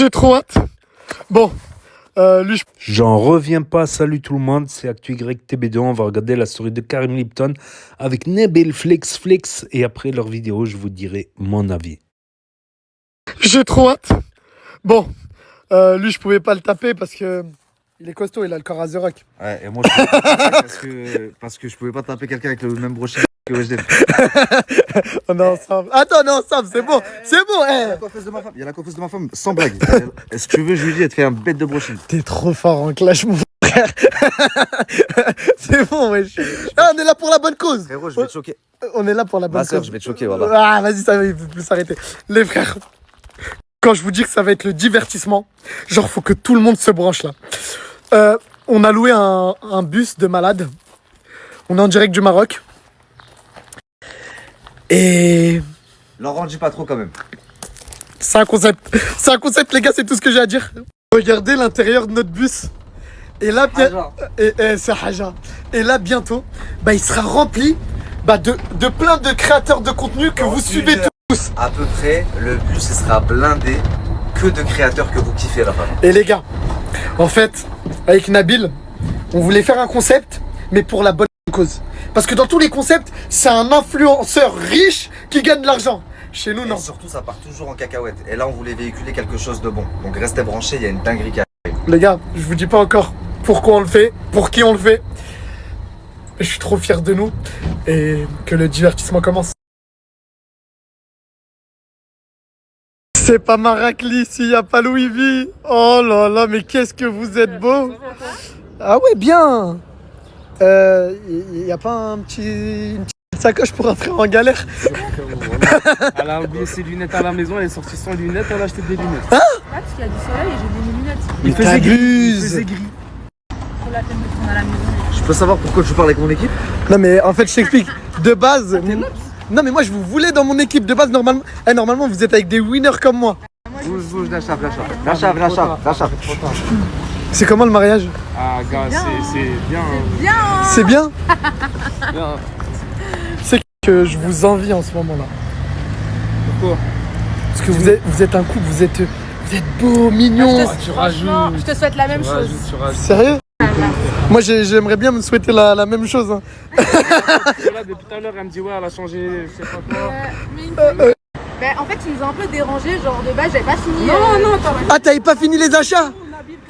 J'ai trop hâte. Bon, lui, J'en reviens pas, salut tout le monde, c'est ActuYTB2, on va regarder la story de Karim Lipton avec Nabil Flex et après leur vidéo, je vous dirai mon avis. j'ai trop hâte. Bon, lui, je pouvais pas le taper parce que il est costaud, il a le corps à The Rock. Ouais, et moi je pouvais pas taper parce que je pouvais pas taper quelqu'un avec le même brochet que Weshden. On est ensemble. Attends, on est ensemble, c'est bon, c'est bon. Il y a la coiffeuse de ma femme, il y a la coiffeuse de ma femme, sans blague. Est-ce que tu veux, je lui dis, elle te fait un bête de brochet. T'es trop fort en clash, mon frère. C'est bon, wesh. Ah, on est là pour la bonne cause. Frérot, je vais te choquer. On est là pour la bonne Ma soeur, cause. je vais te choquer, voilà. Ah, vas-y, ça va, il peut plus s'arrêter. Les frères, quand je vous dis que ça va être le divertissement, genre, faut que tout le monde se branche là. On a loué un bus de malade. On est en direct du Maroc. Et Laurent, dis pas trop quand même. c'est un concept. C'est un concept, les gars, c'est tout ce que j'ai à dire. Regardez l'intérieur de notre bus. Et là, c'est Haja. Et là, bientôt, bah, il sera rempli de plein de créateurs de contenu que vous suivez tous. À peu près, le bus il sera blindé que de créateurs que vous kiffez là-bas. Et les gars, en fait, avec Nabil, on voulait faire un concept, mais pour la bonne cause. Parce que dans tous les concepts, c'est un influenceur riche qui gagne de l'argent. Chez nous, Et non. surtout, ça part toujours en cacahuète. Et là, on voulait véhiculer quelque chose de bon. Donc restez branchés, il y a une dinguerie qui arrive. Les gars, je vous dis pas encore pourquoi on le fait, pour qui on le fait. Je suis trop fier de nous et que le divertissement commence. C'est pas Maracli s'il n'y a pas Louis V. Oh là là, mais qu'est-ce que vous êtes beau. Ah ouais, bien. Il n'y a pas une petite sacoche pour un frère en galère? Elle a oublié ses lunettes à la maison, elle est sortie sans lunettes, elle a acheté des lunettes. Hein? Parce qu'il y a du soleil et j'ai mis mes lunettes. Il faisait gris. Il T'abuses. faisait gris. Pour la peine de prendre à la maison. Je peux savoir pourquoi tu parles avec mon équipe? Non mais en fait je t'explique. De base. Non mais moi je vous voulais dans mon équipe. De base normalement. Normalement vous êtes avec des winners comme moi. Bouge, Nachaf. C'est comment le mariage? Ah, gars, c'est bien. Bien. C'est bien? Bien. C'est que je vous envie en ce moment là. Pourquoi? Parce que vous êtes un couple, vous êtes beau, mignon. Tu Franchement, rajoutes. je te souhaite la même chose. Tu rajoutes. Sérieux? Moi j'aimerais bien me souhaiter la même chose. Hein. Là, depuis tout à l'heure, elle me dit, ouais, elle a changé, je sais pas quoi. Ben, en fait, ils nous ont un peu dérangé. Genre, de base, j'avais pas fini. Non, Ah t'avais pas fini les achats?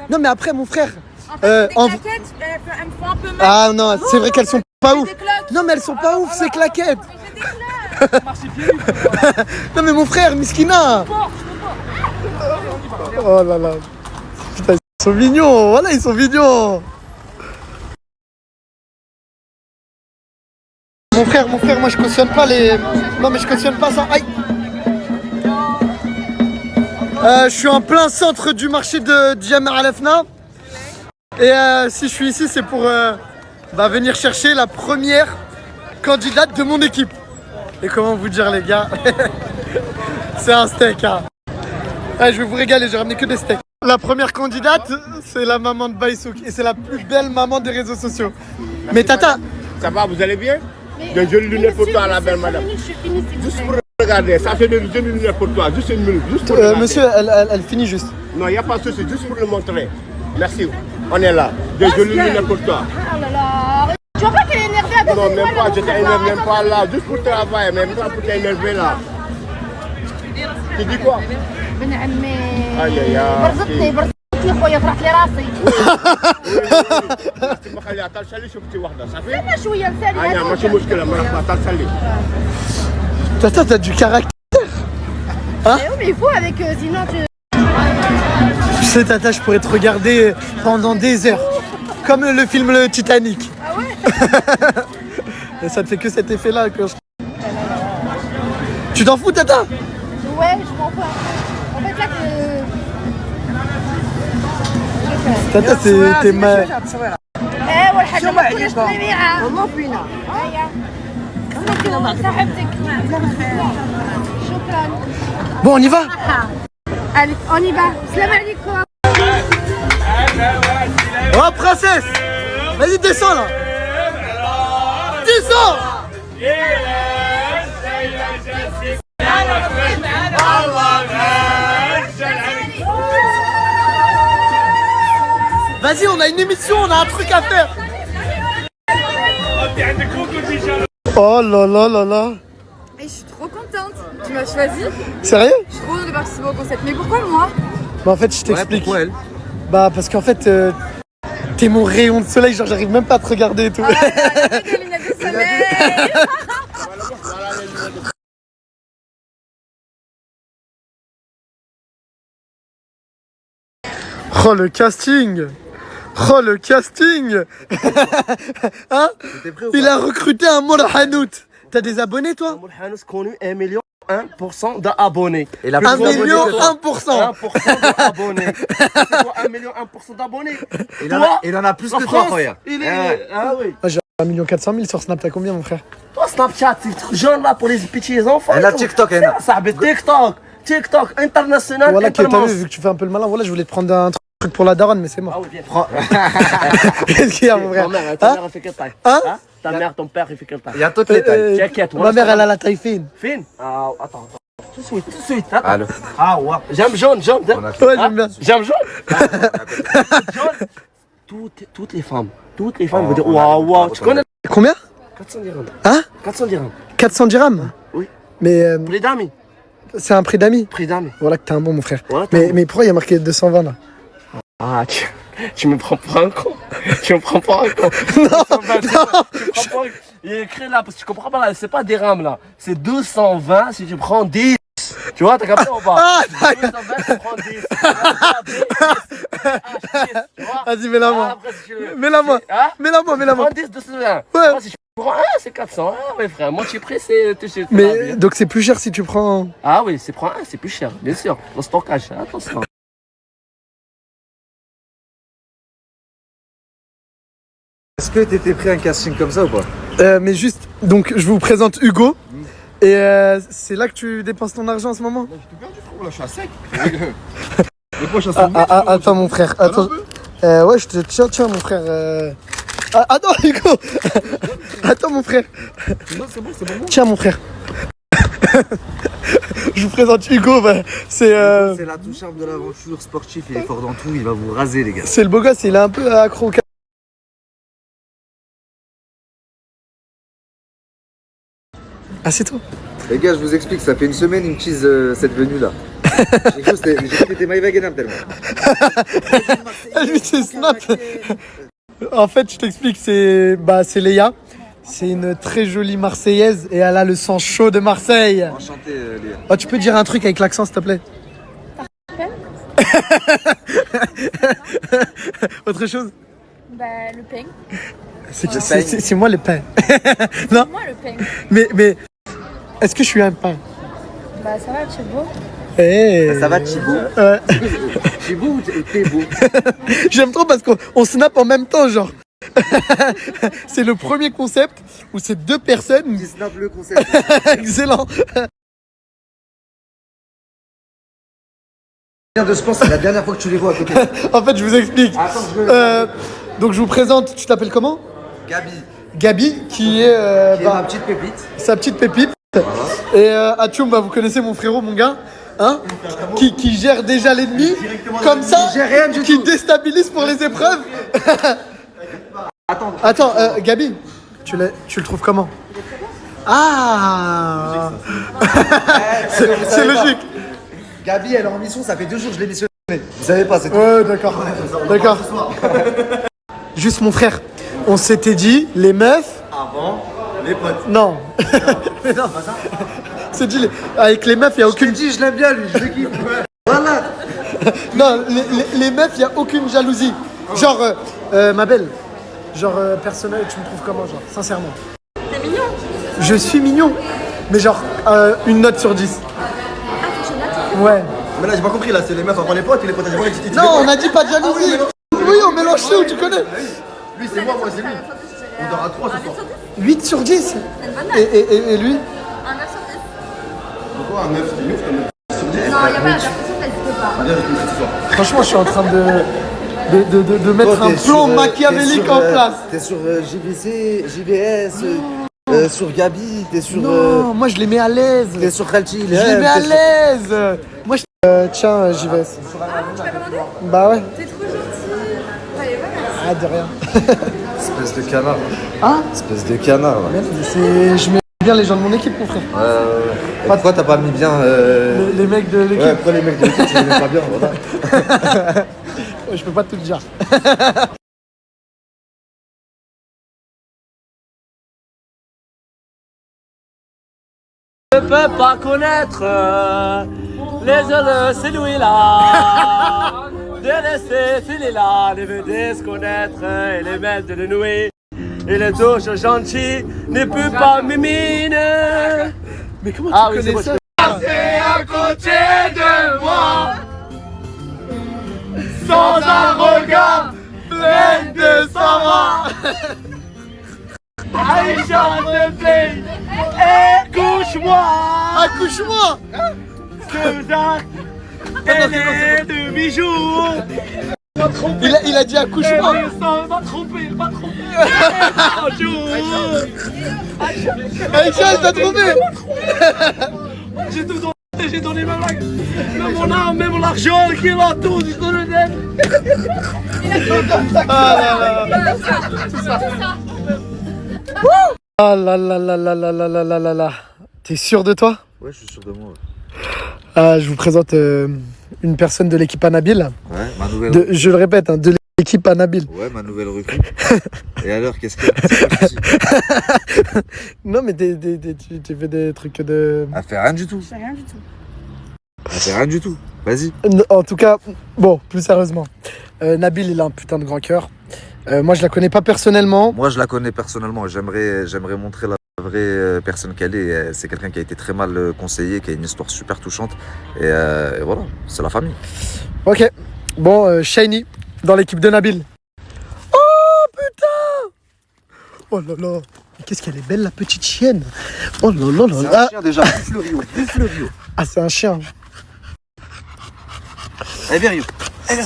Non mais après mon frère. En fait, en- les claquettes, elles me font un peu mal. Ah non, c'est vrai qu'elles sont pas ouf. Des cloques. Non mais elles sont pas ouf ces claquettes. J'ai des cloques. Non mais mon frère, Miskina. Oh là là. Putain, ils sont mignons. Voilà, ils sont mignons. Mon frère, moi je cautionne pas les... Non mais je cautionne pas ça. Aïe. Je suis en plein centre du marché de Djamar Al Afna. Et si je suis ici, c'est pour venir chercher la première candidate de mon équipe. Et comment vous dire les gars, c'est un steak hein. Ah, je vais vous régaler, j'ai ramené que des steaks. La première candidate, c'est la maman de Baïsouk. Et c'est la plus belle maman des réseaux sociaux. Mais Tata, Ça va, vous allez bien? De jolies lunettes pour toi, la belle madame. Je suis finie, s'il vous Juste plaît. pour regarder, ça fait de jolies lunettes pour toi, juste une minute, juste pour regarder. monsieur, elle finit juste. Non, il n'y a pas de souci, juste pour le montrer. Merci, on est là. De jolies lunettes pour toi. Oh là là. Tu vois pas qu'elle est énervée à Non, même pas, je t'énerve même pas là, juste pour travailler, même pas pour t'énerver là. Tu dis quoi? بن عمي Aïe, aïe, aïe. برزتني خويا فرحت لي راسي ما خليها ترسلي شفتي واحدة صافي؟ انا شويه مسالي أنا ماشي مشكلة ما راح ترسلي. Tata, t'as du caractère. mais il faut avec sinon tu Tu sais Tata, je pourrais te regarder pendant des heures. Comme le film Le Titanic. ah ouais. Et ça te fait que cet effet là quand je... Tu t'en fous Tata? Ouais, je m'en fous. En fait là Tata, t'es mal. ايه والحاجه ما تكونش طبيعه والله فينا صاحبتك شكرا Bon, on y va? Allez, on y va. Salam alaikum. Oh princesse! Vas-y descends là! Descends! Vas-y, on a une émission, on a un truc à faire. Oh là là là là. Et je suis trop contente. Tu m'as choisi. Sérieux? Je suis trop heureuse de participer au concept. Mais pourquoi moi? Bah en fait, je t'explique. Pourquoi elle? Bah parce qu'en fait, t'es mon rayon de soleil, genre j'arrive même pas à te regarder et tout. Ah, regarde les lunettes de soleil. Oh le casting. Oh le casting. Hein? Il a recruté un Mourhanout. T'as des abonnés toi? Mourhanout connu 1 million 1% d'abonnés. Et la 1 plus abonnée million que toi. 1%. 1% d'abonnés. C'est quoi 1 million 1% d'abonnés? Il en a plus En que toi, France, frère. il est... Ah oui. Moi j'ai 1 400 000 sur Snap, t'as combien mon frère? Toi Snapchat, c'est le truc jaune là pour les petits enfants. Elle a TikTok, elle a. Ça va TikTok. TikTok international. Voilà que t'as intermanche. vu, vu que tu fais un peu le malin, voilà je voulais te prendre un truc pour la daronne mais c'est Ah mort. oui, viens. Qu'est-ce qu'il y a mon frère? Ta mère, elle fait quelle taille? Hein? Ta mère, ton père, il fait quelle taille? Il y a toutes les tailles. T'inquiète, Ma mère elle a la taille fine. Fine. Ah, attends. Tout de suite, tout de suite. Attends. Allô. Ah ouais. J'aime jaune. On a fait. Ouais j'aime bien. J'aime jaune. Jaune. Toutes les femmes vont dire on a- waouh, waouh. Tu connais Combien? 400 dirhams. Hein? 400 dirhams. 400 dirhams? Oui. Mais Prix d'amis. c'est un prix d'amis. Prix d'amis. Voilà que t'es un bon mon frère. Voilà, t'es un bon. Mais pourquoi il y a marqué 220 là? Ah, tu me prends pas un con. Tu me prends pas un con. Non, Il est écrit là, parce que tu comprends pas là, c'est pas des rames là. C'est 220 si tu prends 10. Tu vois, t'as capté ou pas? Ah, 220 tu prends 10. Tu vois? Vas-y mets-la Ah, moi. après, si tu veux- Mets-la moi. Hein? Mets-la moi, mets-la Tu moi. prends 10, 220. Ouais. Moi, si tu prends 1, c'est 400. Ah ouais, frère. Moi, tu es prêt, c'est. Mais donc c'est plus cher si tu prends. Ah oui, c'est prends 1, c'est plus cher, bien sûr. Le stockage, attention. Est-ce que t'étais pris un casting comme ça ou pas? Mais juste, donc je vous présente Hugo. Et c'est là que tu dépenses ton argent en ce moment? Là, je suis à sec. Attends mon frère, attends. Ouais, je te tiens mon frère. Attends Hugo. Attends mon frère. C'est bon, c'est bon. Tiens mon frère. Je vous présente Hugo, bah, c'est C'est la touche de l'aventure sportive, il est fort dans tout, il va vous raser les gars. le beau gosse, il est un peu accro au Ah c'est toi? Les gars, je vous explique, ça fait une semaine, il me tease cette venue là. J'ai cru que c'était Maïvagenam tellement. Lui c'est Snap. En fait je t'explique, c'est Léa. C'est une très jolie Marseillaise et elle a le sang chaud de Marseille. Enchanté Léa. Oh, tu peux dire un truc avec l'accent s'il te plaît? Autre chose? Bah, le pain. C'est moi le pain. Non? Moi, le pain. Mais est-ce que je suis un pain? Bah, ça va, tu es beau. Hey. Ça va Thibaut? Thibaut ou t'es beau? J'aime trop parce qu'on snap en même temps, genre. C'est le premier concept où c'est deux personnes. Qui snap le concept. Excellent. Je pense que c'est la dernière fois que tu les vois à côté. En fait, je vous explique. Attends, je Donc, je vous présente. Tu t'appelles comment? Gabi, Gabi, qui est, qui est ma petite pépite. sa petite pépite. Et Atchoum, bah, vous connaissez mon frérot, mon gars, hein, qui gère déjà l'ennemi, comme ça, Il gère rien du qui tout. déstabilise pour les épreuves. Attends, Gabi, tu le trouves comment? Ah, c'est logique. Gabi, elle est en mission, ça fait 2 jours que je l'ai missionné. Vous savez pas, c'est tout. Ouais, d'accord, d'accord. Juste mon frère, on s'était dit, les meufs. Avant, les potes. Non. Mais non. C'est dit, avec les meufs, il n'y a Je te aucune. dis, je l'aime bien lui, je le kiffe. Voilà. Non, les meufs, il n'y a aucune jalousie. Genre, ma belle, genre, personnel, tu me trouves comment, genre, sincèrement? T'es mignon. Je suis mignon, mais genre, une note sur 10. Ah, faut que je note. Ouais. Mais là, j'ai pas compris, là, c'est les meufs avant les potes et les potes avant les petits. Non, on a dit pas de jalousie. Oui, on mélange tout, tu connais. Lui, c'est moi c'est lui. On dort à 3 ce soir. 8 sur 10. C'est une bonne note. Et lui? Un 9 sur 10. Pourquoi un 9 c'est une ouf comme Non, il n'y a pas la personne, ça n'existe pas. Viens avec nous ce soir. Franchement, je suis en train de mettre un plan machiavélique en place. T'es sur JVC, JVS, sur Gabi, t'es sur. Non, moi je les mets à l'aise. T'es sur Khalchi, Je les mets à l'aise. Moi, tiens, j'y vais. Tu m'as commandé? Bah ouais. T'es trop gentil. Allez, Ah, de rien. Espèce de canard. Hein? Espèce de canard, là. Merde, je mets bien les gens de mon équipe, mon frère. Et pourquoi t'as pas mis bien Les mecs de l'équipe. Ouais, pourquoi les mecs de l'équipe, tu les mets pas bien, voilà. Je peux pas tout dire. Je peux pas connaître les yeux de celui-là. De laisser filer là, les veut déconnaître et les mettre de nouer. Et les touches gentilles ne peut pas miminer. Mais comment Ah tu oui, c'est connais bon, ça? C'est à côté de moi, sans un regard plein de savant. Aïcha, te plaît, écoute-moi. Accouche-moi! Ce dark et les demi-jours. Il a dit accouche-moi! Il m'a trompé, il m'a trompé. Aïcha, elle t'a trouvé! J'ai tout donné, j'ai donné même mon âme, même l'argent, qu'il a tout, je te le donne. Ah là là là là là là là là là là. T'es sûr de toi? Ouais, je suis sûr de moi. Ah, je vous présente une personne de l'équipe Anabil. Ouais, ma nouvelle Je le répète, hein, de l'équipe Anabil. Ouais, ma nouvelle recrue. Et alors, qu'est-ce que c'est quoi le souci? Non, mais tu fais des trucs de. Elle fait rien du tout. Je fais rien du tout. Elle fait rien du tout. Vas-y. En tout cas, bon, plus sérieusement. Nabil, il a un putain de grand cœur. Moi, je la connais pas personnellement. Moi, je la connais personnellement. J'aimerais montrer la vraie personne qu'elle est. C'est quelqu'un qui a été très mal conseillé, qui a une histoire super touchante. Et voilà, c'est la famille. Ok. Bon, Shiny, dans l'équipe de Nabil. Oh, putain! Oh là là. Mais qu'est-ce qu'elle est belle, la petite chienne. Oh là là là C'est là. un chien déjà. Fleurio. Ah, c'est un chien. Eh bien, Rio.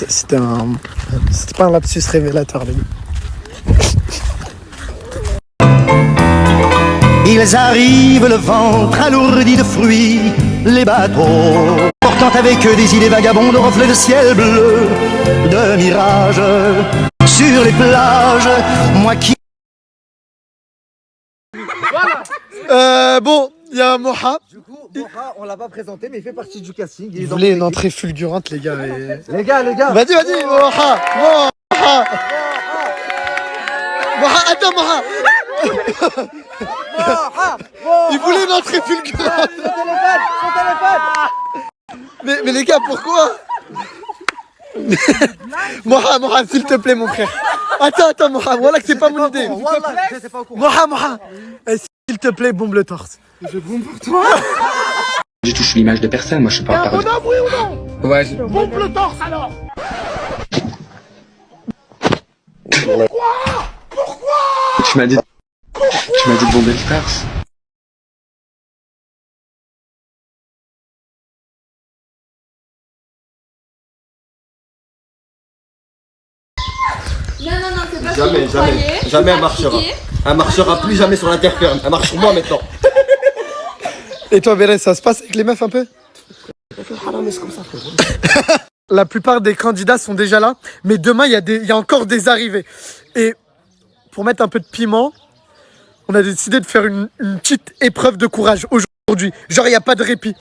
C'était pas un lapsus révélateur, les gars. Ils arrivent le ventre alourdi de fruits, les bateaux, portant avec eux des idées vagabondes, reflets de ciel bleu, de mirages, sur les plages, moi qui... Bon, il y a Moha. Du coup, Moha, on l'a pas présenté, mais il fait partie du casting. Il voulait une entrée fulgurante, les gars. Et... Les gars. Vas-y, Moha. Moha, attends, Moha. Il voulait une entrée fulgurante. Son téléphone. Mais les gars, pourquoi? Moha, s'il te plaît, mon frère. Attends, Moha, voilà que c'est pas mon idée. J'étais pas au courant. Moha, s'il te plaît, bombe le torse. Je bombe pour toi. Je touche l'image de personne, moi je suis pas... Bonhomme, oui ou non? Ouais, Pompe le torse alors. Pourquoi? tu m'as dit... Tu m'as dit de bomber le torse. Non, c'est pas Jamais, jamais elle marchera. Elle marchera plus jamais sur la terre ferme. Elle marche sur moi maintenant. Et toi, Béré, ça se passe avec les meufs un peu? La plupart des candidats sont déjà là, mais demain, il y a encore des arrivées. Et pour mettre un peu de piment, on a décidé de faire une petite épreuve de courage aujourd'hui. Genre, il n'y a pas de répit.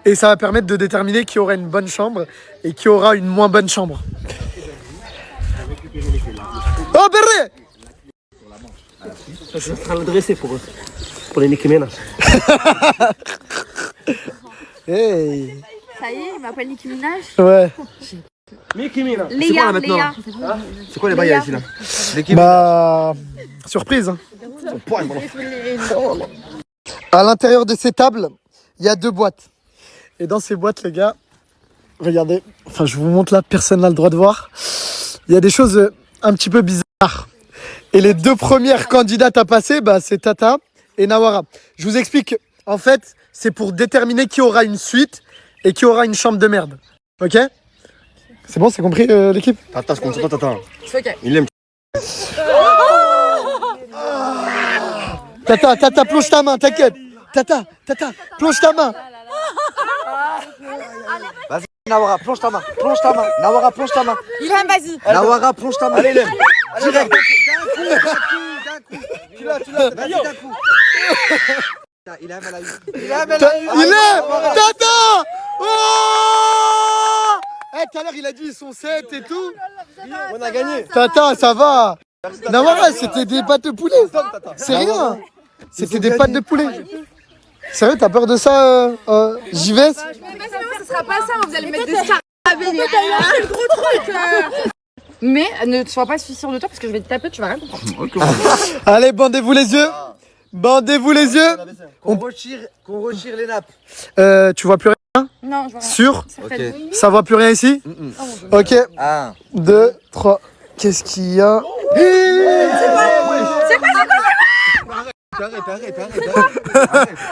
Et ça va permettre de déterminer qui aura une bonne chambre et qui aura une moins bonne chambre. Oh, Béré! Ça sera le dressé pour eux. Pour les Nicki Minaj. Hey! Ça y est, il m'appelle Nicki Minaj. Ouais. Nicki Minaj. Léa, Léa. C'est quoi les bails ici là? Bah, surprise. Hein. À l'intérieur de ces tables, il y a 2 boîtes. Et dans ces boîtes, les gars, regardez, enfin je vous montre là, personne n'a le droit de voir. Il y a des choses un petit peu bizarres. Et les 2 premières candidates à passer, bah, c'est Tata et Nawara. Je vous explique, en fait, c'est pour déterminer qui aura une suite et qui aura une chambre de merde. Ok? C'est bon, c'est compris l'équipe? Tata, je compte pas, Tata. C'est ok. Il aime. Tata, plonge ta main, t'inquiète. Tata, plonge ta main. Vas-y, Nawara, plonge ta main. Nawara, plonge ta main. Ilham, vas-y. Nawara, plonge ta main. Allez, Direct. D'un coup. Tu l'as, vas-y, d'un coup. Il a mal à Il est Tata. Oh tout à l'heure, il a dit ils sont 7 et tout. On a gagné. Tata, ça va. Non, voilà, c'était des pâtes de poulet. C'est rien. C'était des pâtes de poulet. Sérieux, t'as peur de ça, JVS? Mais ce sera pas ça, vous allez mettre des scarabées. Le gros truc. Mais ne sois pas sûr de toi parce que je vais te taper, tu vas rien comprendre. Allez, bandez-vous les yeux. Bandez-vous les yeux. Qu'on retire les nappes. Tu vois plus rien? Non, je vois rien. Sûr? Ok. Ça voit plus rien ici? Ok. 1, 2, 3. Qu'est-ce qu'il y a? C'est quoi Arrête.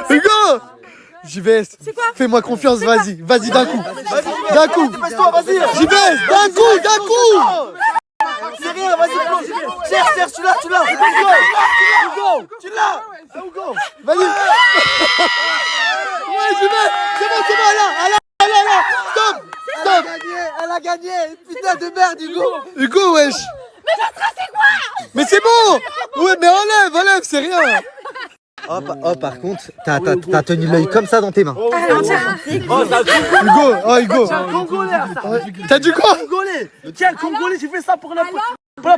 Hugo! JVS, fais-moi confiance, vas-y, d'un coup. D'un coup. JVS, d'un coup. C'est rien, vas-y, plonge. Serre, tu l'as. Hugo, tu l'as. Hugo. Vas-y. Ouais, JVS, c'est bon, là. Stop. Elle a gagné. Putain de merde, Hugo. Hugo, wesh. Mais c'est bon. Ouais, mais enlève, c'est rien. Oh, par contre, t'as tenu l'œil comme ça dans tes mains. Hugo. T'as dit quoi? Tiens, le Congolais, j'ai fait ça pour la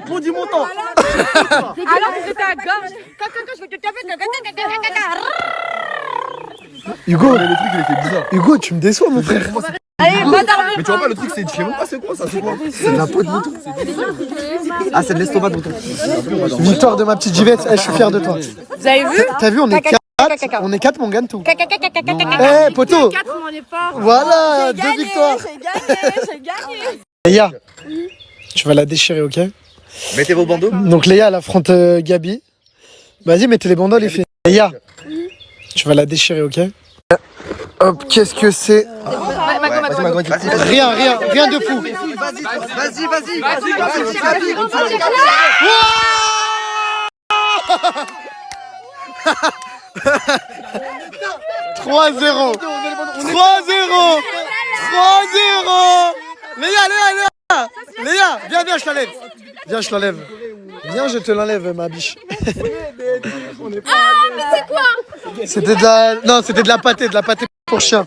peau du montant. Alors que j'étais à gorge. Quand je vais te taper. Hugo, tu me déçois, mon frère. Allez, va dormir. Mais tu vois pas, le truc, c'est. Je sais même pas c'est quoi ça, c'est quoi? C'est de la peau de mouton. Ah, c'est de l'estomac de mouton. Victoire de ma petite Givette, je suis fier de toi. Vous avez vu? T'as vu, on est 4. On est 4, mais on gagne tout. Eh, poteau. 4 mon effort. Voilà, 2 victoires. J'ai gagné. Léa, tu vas la déchirer, ok? Mettez vos bandeaux. Donc Léa, elle affronte Gabi. Vas-y, mettez les bandeaux, les filles. Léa, tu vas la déchirer, ok? Hop, qu'est-ce que c'est? Rien de fou. Vas-y. 3-0. Léa, viens, je t'enlève. Viens, je te l'enlève, ma biche. C'est quoi? C'était de la pâtée pour chien.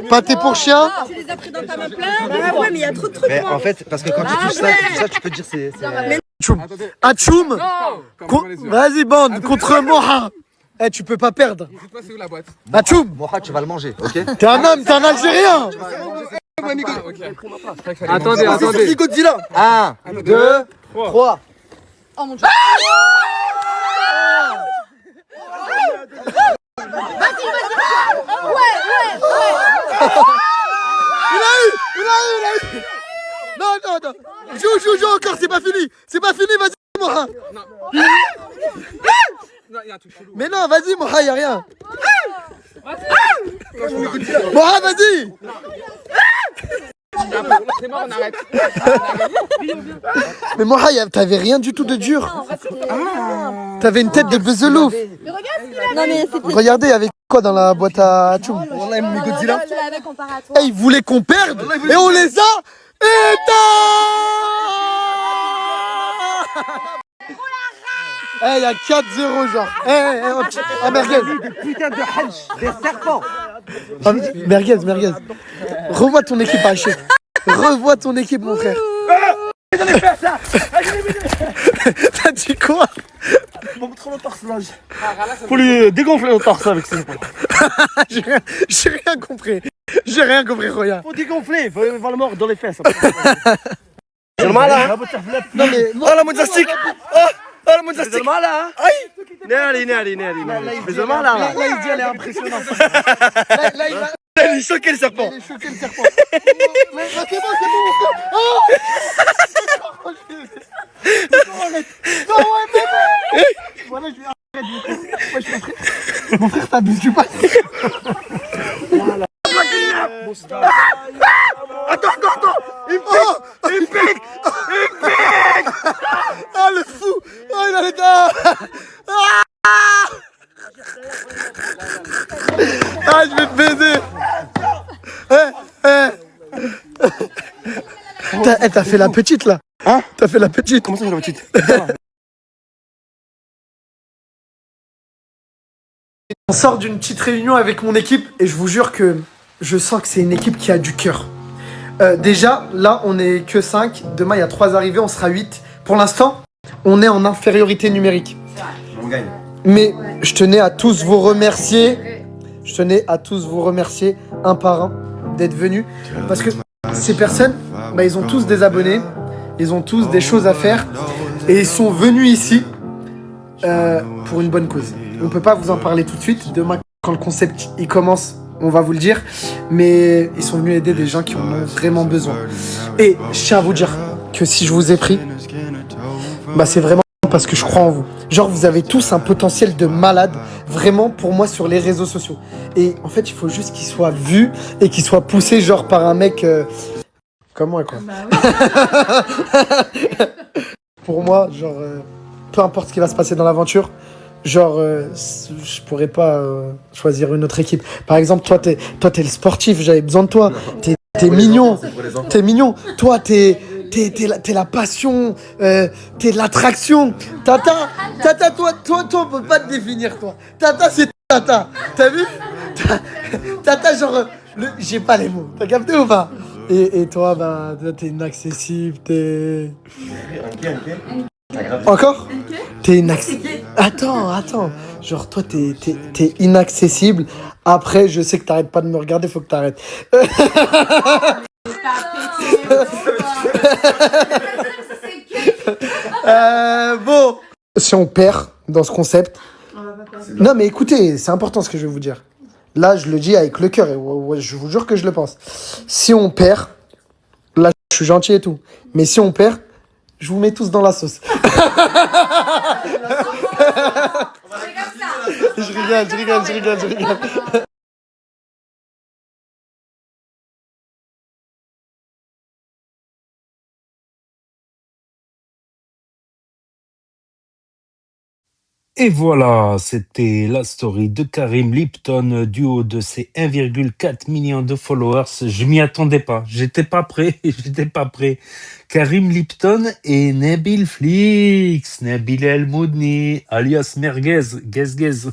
Pâté pour chien. Tu les as pris dans ta main plein. Ouais, mais il y a trop de trucs. Mais en fait, parce que quand tu touches ça, tu peux dire c'est. Atchoum. Vas-y, bande, contre Moha. Eh, tu peux pas perdre. Atchoum. Moha, tu vas le manger, ok? T'es un homme, t'es un Algérien. Attendez. 1, 2, 3. Oh mon dieu. Il a eu. Non. Joue encore, c'est pas fini, vas-y, Moha. Mais non, vas-y, Moha, y'a rien. Moha, vas-y. Mais Moha, t'avais rien du tout de dur. T'avais une tête de bezelouf. Regardez, avec quoi dans la boîte à Atchoum? Eh, ils voulaient qu'on perde et on les a éteints. Eh, il y a 4-0 genre. Merguez. Putain de hench, des serpents. Merguez. Revois ton équipe, Haché. Revois ton équipe, mon frère. T'as dit quoi? Faut lui dégonfler le torse avec ses épaules. J'ai rien compris, Roya. Faut dégonfler, faut le mordre dans les fesses. C'est le mal, hein? Non mais... Oh la mozzastique. Oh la mozzastique. C'est le mal, hein? Aïe. Neri. C'est le mal, là. Là, il dit, elle est impressionnante. Il est choqué le serpent. Mais c'est bon. Oh. Non, ouais, bébé. Voilà, je vais arrêter. Mon frère, t'abuses du pas. Attends. Il me pique. Ah, le fou. Oh, il a les Ah, je vais te baiser. T'as fait la petite là. Hein? T'as fait la petite. Comment ça, la petite? On sort d'une petite réunion avec mon équipe et je vous jure que je sens que c'est une équipe qui a du cœur. Déjà, là, on est que 5. Demain, il y a 3 arrivées, on sera 8. Pour l'instant, on est en infériorité numérique. On gagne. Mais je tenais à tous vous remercier. Je tenais à tous vous remercier un par un d'être venus. Parce que ces personnes, bah, ils ont tous des abonnés. Ils ont tous des choses à faire. Et ils sont venus ici pour une bonne cause. On peut pas vous en parler tout de suite. Demain, quand le concept il commence, on va vous le dire. Mais ils sont venus aider des gens qui en ont vraiment besoin. Et je tiens à vous dire que si je vous ai pris, bah c'est vraiment parce que je crois en vous. Genre, vous avez tous un potentiel de malade, vraiment, pour moi, sur les réseaux sociaux. Et en fait, il faut juste qu'il soit vu et qu'il soit poussé, genre, par un mec comme moi, quoi. Pour moi, genre, peu importe ce qui va se passer dans l'aventure, genre, je pourrais pas choisir une autre équipe. Par exemple, toi, t'es le sportif, j'avais besoin de toi. T'es mignon. T'es mignon. Toi, t'es la passion, t'es l'attraction. Tata, toi, on peut pas te définir, toi. Tata, c'est Tata. T'as vu? Tata, genre, j'ai pas les mots. T'as capté ou pas? Et toi, bah, t'es inaccessible, t'es... Encore? T'es inaccessible. Attends. Genre, toi, t'es inaccessible. Après, je sais que t'arrêtes pas de me regarder, faut que t'arrêtes. Bon. Si on perd dans ce concept... Non, mais écoutez, c'est important ce que je vais vous dire. Là, je le dis avec le cœur, et je vous jure que je le pense. Si on perd, là, je suis gentil et tout. Mais si on perd, je vous mets tous dans la sauce. Je rigole. Et voilà, c'était la story de Karim Lipton du haut de ses 1,4 million de followers. Je m'y attendais pas, j'étais pas prêt. Karim Lipton et Nabil Flix, Nabil El Moudni, alias Merguez, Guez.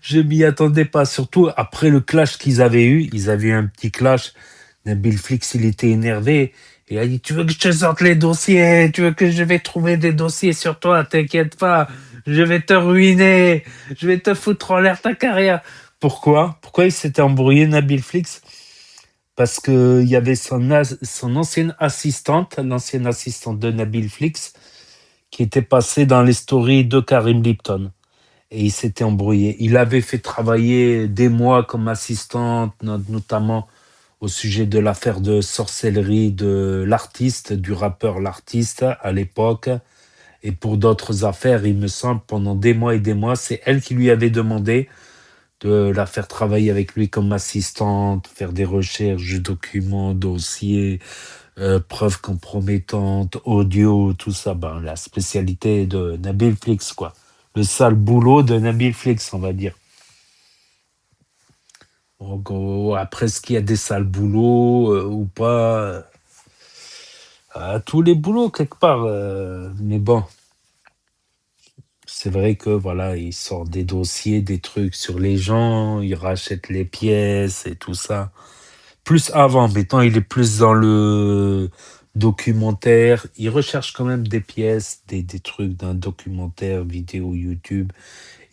Je m'y attendais pas, surtout après le clash qu'ils avaient eu. Ils avaient eu un petit clash. Nabil Flix, il était énervé. Il a dit, tu veux que je te sorte les dossiers? Tu veux que je vais trouver des dossiers sur toi? T'inquiète pas. Je vais te ruiner. Je vais te foutre en l'air ta carrière. Pourquoi il s'était embrouillé, Nabil Flix? Parce que il y avait son ancienne assistante, l'ancienne assistante de Nabil Flix, qui était passée dans les stories de Karim Lipton. Et il s'était embrouillé. Il avait fait travailler des mois comme assistante, notamment au sujet de l'affaire de sorcellerie de l'artiste, du rappeur L'Artiste à l'époque. Et pour d'autres affaires, il me semble, pendant des mois et des mois, c'est elle qui lui avait demandé de la faire travailler avec lui comme assistante, faire des recherches, documents, dossiers, preuves compromettantes, audio, tout ça. Ben, la spécialité de Nabil Flix, quoi. Le sale boulot de Nabil Flix, on va dire. Donc, après, est-ce qu'il y a des sales boulots ou pas? Tous les boulots, quelque part. Mais bon, c'est vrai que voilà, il sort des dossiers, des trucs sur les gens, il rachète les pièces et tout ça. Plus avant, maintenant, il est plus dans le documentaire. Il recherche quand même des pièces, des trucs d'un documentaire, vidéo, YouTube.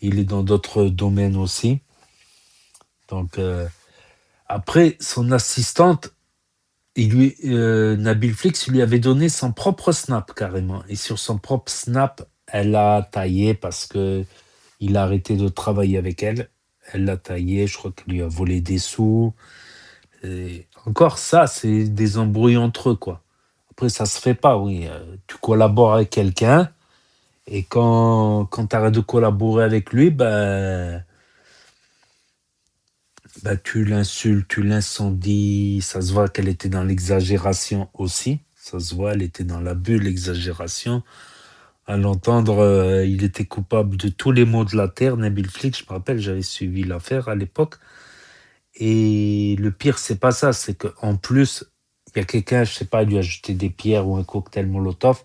Il est dans d'autres domaines aussi. Donc, après, son assistante, Nabil Flix lui avait donné son propre Snap carrément. Et sur son propre Snap, elle l'a taillé parce que il a arrêté de travailler avec elle. Elle l'a taillé, je crois qu'il lui a volé des sous. Et encore ça, c'est des embrouilles entre eux, quoi. Après, ça se fait pas, oui. Tu collabores avec quelqu'un et quand tu arrêtes de collaborer avec lui, tu l'insultes, tu l'incendies. Ça se voit qu'elle était dans l'exagération aussi. Ça se voit, elle était dans l'abus, l'exagération. À l'entendre, il était coupable de tous les maux de la terre. Nabil Flix, je me rappelle, j'avais suivi l'affaire à l'époque. Et le pire, c'est pas ça, c'est qu'en plus, Il y a quelqu'un, je sais pas, lui a jeté des pierres ou un cocktail Molotov.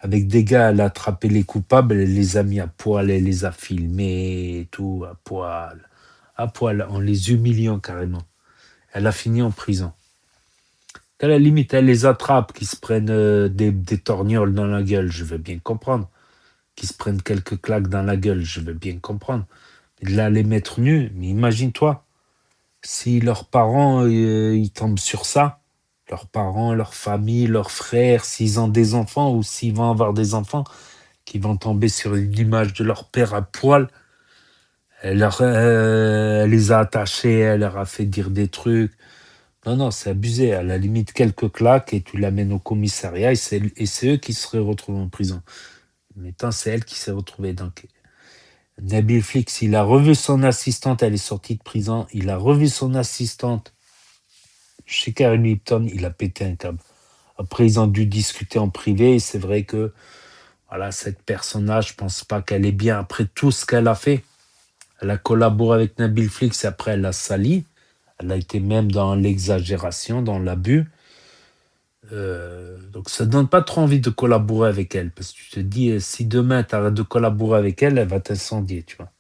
Avec des gars, elle a attrapé les coupables, elle les a mis à poil, elle les a filmés, et tout, à poil, en les humiliant carrément. Elle a fini en prison. À la limite, elle les attrape, qui se prennent des torgnoles dans la gueule, je veux bien comprendre. Qui se prennent quelques claques dans la gueule, je veux bien comprendre. Mais de là, les mettre nus, mais imagine-toi, si leurs parents, ils tombent sur ça, leurs parents, leur famille, leurs frères, s'ils ont des enfants ou s'ils vont avoir des enfants, qui vont tomber sur une image de leur père à poil, elle les a attachés, elle leur a fait dire des trucs. Non, c'est abusé. À la limite, quelques claques et tu l'amènes au commissariat et c'est eux qui seraient retrouvés en prison. Mais tant c'est elle qui s'est retrouvée. Donc, Nabil Flix, il a revu son assistante, elle est sortie de prison. Il a revu son assistante chez Karim Lipton, il a pété un câble. Après, ils ont dû discuter en privé et c'est vrai que voilà, cette personne-là, je pense pas qu'elle est bien après tout ce qu'elle a fait. Elle a collaboré avec Nabil Flix et après elle l'a sali. Elle a été même dans l'exagération, dans l'abus. Donc ça donne pas trop envie de collaborer avec elle. Parce que tu te dis, si demain tu arrêtes de collaborer avec elle, elle va t'incendier, tu vois.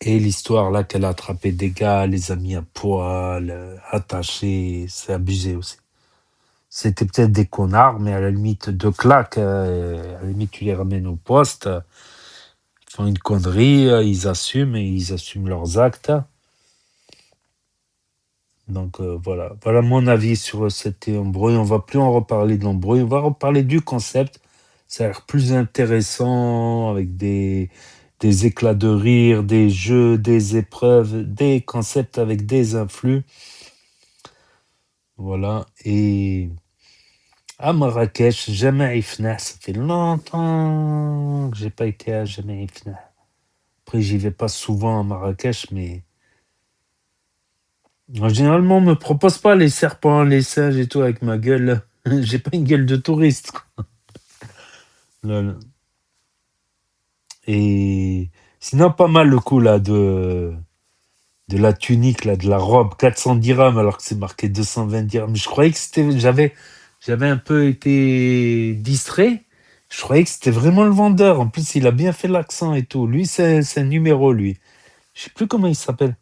Et l'histoire là qu'elle a attrapé des gars, les a mis à poil, attachés, c'est abusé aussi. C'était peut-être des connards, mais à la limite, deux claques, à la limite, tu les ramènes au poste, ils font une connerie, ils assument et ils assument leurs actes. Donc voilà mon avis sur cette embrouille. On va plus en reparler de l'embrouille, on va reparler du concept. Ça a l'air plus intéressant avec des éclats de rire, des jeux, des épreuves, des concepts avec des influx. Voilà. Et à Marrakech, jamais Ifna. Ça fait longtemps que j'ai pas été à jamais Ifna. Après, j'y vais pas souvent à Marrakech, mais généralement, on me propose pas les serpents, les singes et tout avec ma gueule. J'ai pas une gueule de touriste, quoi. Lol. Et sinon, pas mal le coup là de la tunique, là, de la robe, 400 dirhams alors que c'est marqué 220 dirhams. Je croyais que j'avais un peu été distrait. Je croyais que c'était vraiment le vendeur. En plus, il a bien fait l'accent et tout. Lui, c'est un numéro, lui. Je sais plus comment il s'appelle.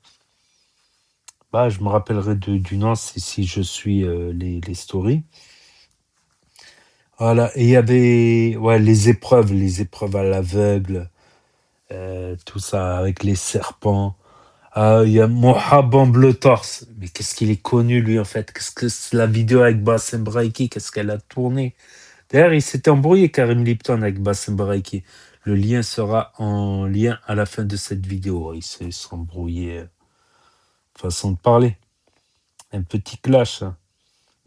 Bah, je me rappellerai du nom si je suis les stories. Voilà. Et il y avait les épreuves à l'aveugle, tout ça avec les serpents. Il y a Mohab Bleu Torse. Mais qu'est-ce qu'il est connu, lui, en fait? Qu'est-ce que c'est la vidéo avec Bassem Braiki? Qu'est-ce qu'elle a tourné? D'ailleurs, il s'était embrouillé, Karim Lipton, avec Bassem Braiki. Le lien sera en lien à la fin de cette vidéo. Il s'est embrouillé. Façon de parler. Un petit clash. Hein.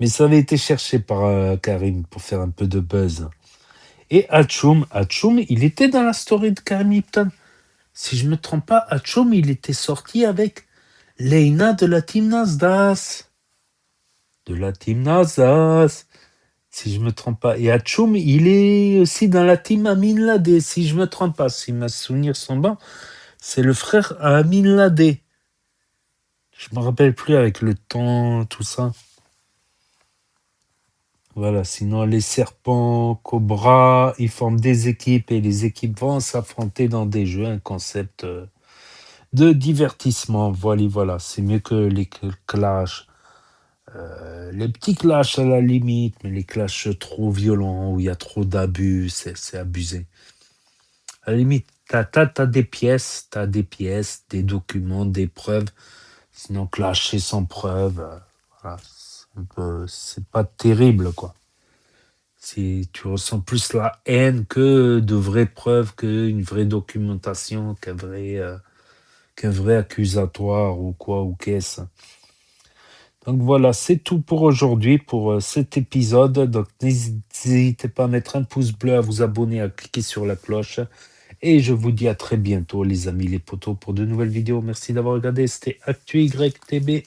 Mais ça avait été cherché par Karim pour faire un peu de buzz. Et Hachoum, il était dans la story de Karim Lipton. Si je ne me trompe pas, Hachoum, il était sorti avec Leïna de la team Nasdas. De la team Nasdas. Si je ne me trompe pas. Et Hachoum, il est aussi dans la team Amin Ladé. Si je ne me trompe pas, si mes souvenirs sont bons, c'est le frère à Amin Ladé. Je ne me rappelle plus avec le temps, tout ça. Voilà, sinon les serpents, cobras, ils forment des équipes et les équipes vont s'affronter dans des jeux, un concept de divertissement. Voilà, c'est mieux que les clashs. Les petits clashs à la limite, mais les clashs trop violents où il y a trop d'abus, c'est abusé. À la limite, t'as des pièces, des documents, des preuves. Sinon, clasher sans preuve, voilà, c'est pas terrible, quoi. Si tu ressens plus la haine que de vraies preuves, qu'une vraie documentation, qu'un vrai accusatoire ou quoi ou qu'est-ce. Donc voilà, c'est tout pour aujourd'hui, pour cet épisode. Donc n'hésitez pas à mettre un pouce bleu, à vous abonner, à cliquer sur la cloche. Et je vous dis à très bientôt, les amis, les potos, pour de nouvelles vidéos. Merci d'avoir regardé. C'était ActuYTB,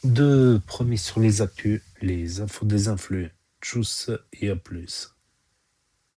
de premier sur les actus, les infos des influx. Tchuss et à plus.